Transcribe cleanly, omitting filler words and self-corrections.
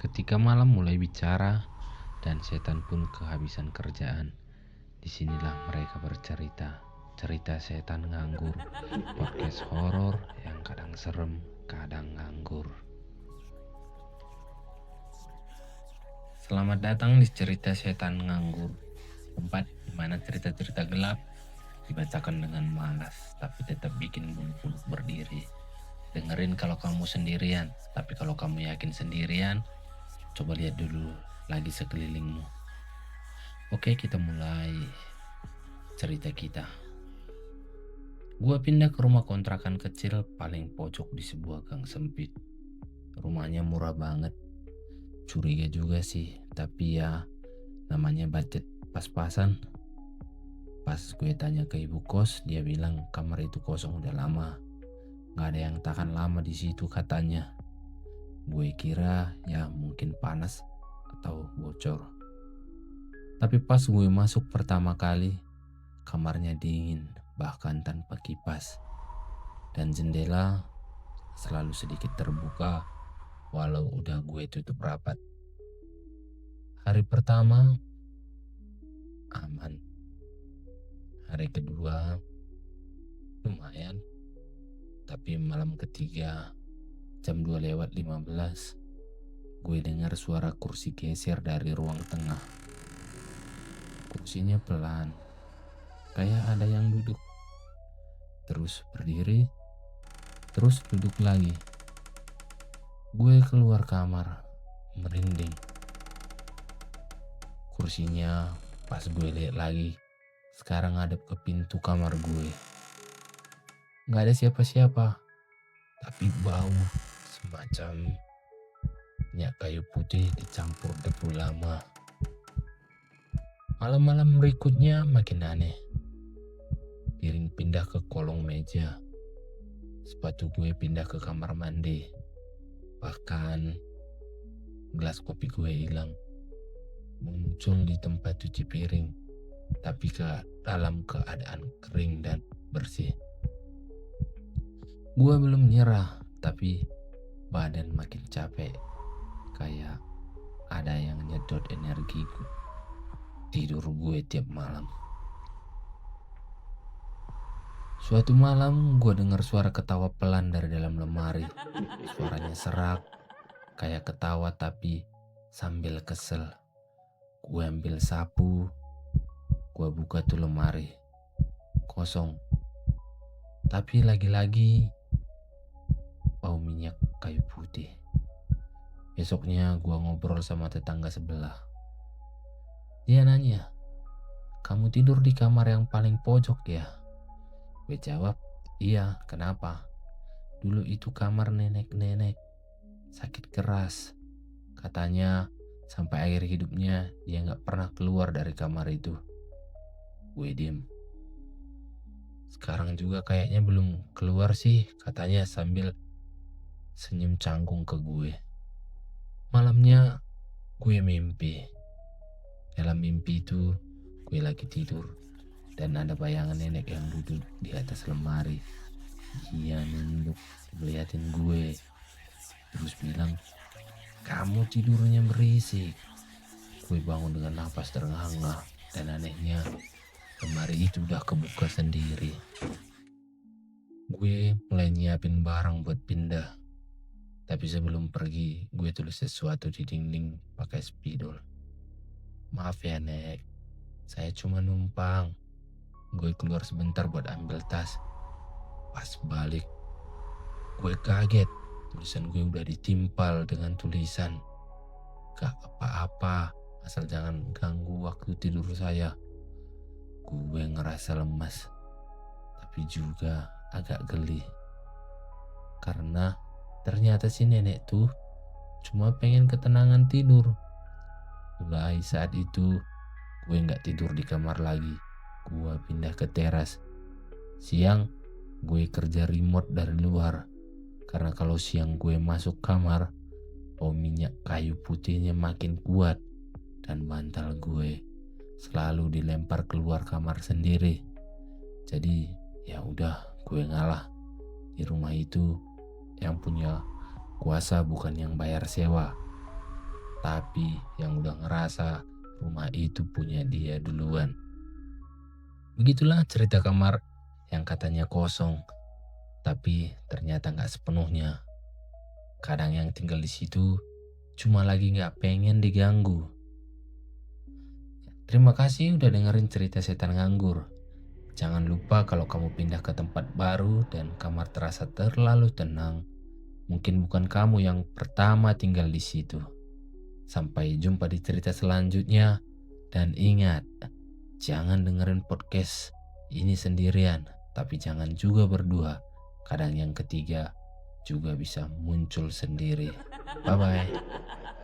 Ketika malam mulai bicara dan setan pun kehabisan kerjaan, disinilah mereka bercerita. Cerita setan nganggur, podcast horor yang kadang serem, kadang nganggur. Selamat datang di cerita setan nganggur, tempat di mana cerita-cerita gelap dibacakan dengan malas, tapi tetap bikin bulu kuduk berdiri. Dengerin kalau kamu sendirian, tapi kalau kamu yakin sendirian, coba lihat dulu lagi sekelilingmu. Oke, kita mulai cerita kita. Gua pindah ke rumah kontrakan kecil paling pojok di sebuah gang sempit. Rumahnya murah banget. Curiga juga sih, tapi ya namanya budget pas-pasan. Pas gue tanya ke ibu kos, dia bilang kamar itu kosong udah lama. Gak ada yang tahan lama di situ katanya. Gue kira ya mungkin panas atau bocor. Tapi pas gue masuk pertama kali, kamarnya dingin, bahkan tanpa kipas. Dan jendela selalu sedikit terbuka, walau udah gue tutup rapat. Hari pertama, aman. Hari kedua, lumayan. Tapi malam ketiga, jam 2:15, gue dengar suara kursi geser dari ruang tengah. Kursinya pelan, kayak ada yang duduk. Terus berdiri, terus duduk lagi. Gue keluar kamar, merinding. Kursinya pas gue lihat lagi, sekarang ngadep ke pintu kamar gue. Gak ada siapa-siapa, tapi bau semacam minyak kayu putih dicampur debu lama. Malam-malam berikutnya makin aneh. Piring pindah ke kolong meja. Sepatu gue pindah ke kamar mandi. Bahkan gelas kopi gue hilang. Muncul di tempat cuci piring, tapi ke dalam keadaan kering dan bersih. Gue belum nyerah, tapi badan makin capek. Kayak ada yang nyedot energiku. Tidur gue tiap malam. Suatu malam gue dengar suara ketawa pelan dari dalam lemari. Suaranya serak, kayak ketawa tapi sambil kesel. Gue ambil sapu, gue buka tuh lemari. Kosong. Tapi lagi-lagi bau minyak kayu putih. Besoknya gue ngobrol sama tetangga sebelah. Dia nanya, "Kamu tidur di kamar yang paling pojok ya?" Gue jawab, "Iya, kenapa?" "Dulu itu kamar nenek-nenek. Sakit keras. Katanya sampai akhir hidupnya dia gak pernah keluar dari kamar itu." Gue diem. "Sekarang juga kayaknya belum keluar sih," katanya sambil senyum canggung ke gue. Malamnya gue mimpi. Dalam mimpi itu gue lagi tidur dan ada bayangan nenek yang duduk di atas lemari. Dia nunduk melihatin gue, terus bilang, "Kamu tidurnya berisik." Gue bangun dengan napas terengah-engah dan anehnya lemari itu udah kebuka sendiri. Gue mulai nyiapin barang buat pindah. Tapi sebelum pergi, gue tulis sesuatu di dinding pakai spidol. "Maaf ya, Nek. Saya cuma numpang." Gue keluar sebentar buat ambil tas. Pas balik, gue kaget. Tulisan gue udah ditimpal dengan tulisan, "Gak apa-apa, asal jangan ganggu waktu tidur saya." Gue ngerasa lemas, tapi juga agak geli. Karena ternyata si nenek tuh cuma pengen ketenangan tidur. Mulai saat itu, gue gak tidur di kamar lagi. Gue pindah ke teras. Siang, gue kerja remote dari luar. Karena kalau siang gue masuk kamar, bau minyak kayu putihnya makin kuat. Dan bantal gue selalu dilempar keluar kamar sendiri. Jadi ya udah, gue ngalah. Di rumah itu yang punya kuasa bukan yang bayar sewa. tapi yang udah ngerasa rumah itu punya dia duluan. Begitulah cerita kamar yang katanya kosong, tapi ternyata nggak sepenuhnya. Kadang yang tinggal di situ cuma lagi nggak pengen diganggu. Terima kasih udah dengerin cerita setan nganggur. Jangan lupa kalau kamu pindah ke tempat baru dan kamar terasa terlalu tenang, mungkin bukan kamu yang pertama tinggal di situ. Sampai jumpa di cerita selanjutnya. Dan ingat, jangan dengerin podcast ini sendirian, tapi jangan juga berdua. Kadang yang ketiga juga bisa muncul sendiri. Bye-bye.